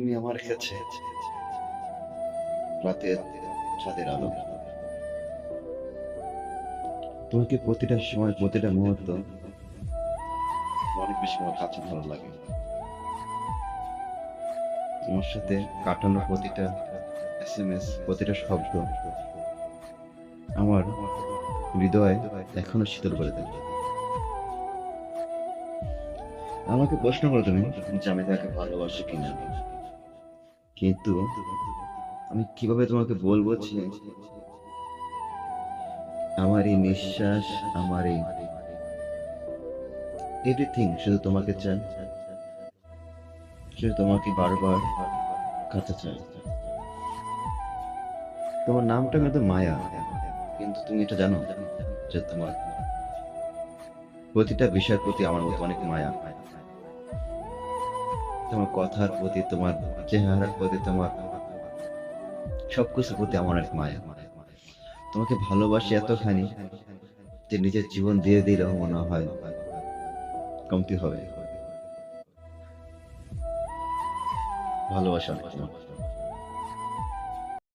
তুমি আমার কাছে রাতের চাঁদের আলো। তোমাকে প্রতিটা সময় প্রতিটা মুহূর্ত অনেক বেশি আমার কাছে ভালো লাগে। তোমার সাথে কাটানো প্রতিটা SMS, প্রতিটা শব্দ আমার হৃদয় এখনো শীতল করে দেয়। আমাকে প্রশ্ন করো তুমি যে আমি তাকে ভালোবাসি কিনা, কিন্তু আমি কিভাবে তোমাকে বলবো যে আমার এই নিঃশ্বাস, আমার এই এভরিথিং শুধু তোমাকে চাই, শুধু তোমাকে বারবার কাছে চাই। তোমার নামটা কিন্তু মায়া, কিন্তু তুমি এটা জানো যে তোমার প্রতিটা বিষয়ের প্রতি আমার মতো অনেক মায়া। তোমার কথার প্রতি, তোমার চেহারার প্রতি, তোমার সবকিছুর প্রতি আমার অনেক মায়া। তোমাকে ভালোবাসি এতখানি যে নিজের জীবন দিয়ে দিলেও মনে হয় কমতি হবে। ভালোবাসা অনেক তোমার।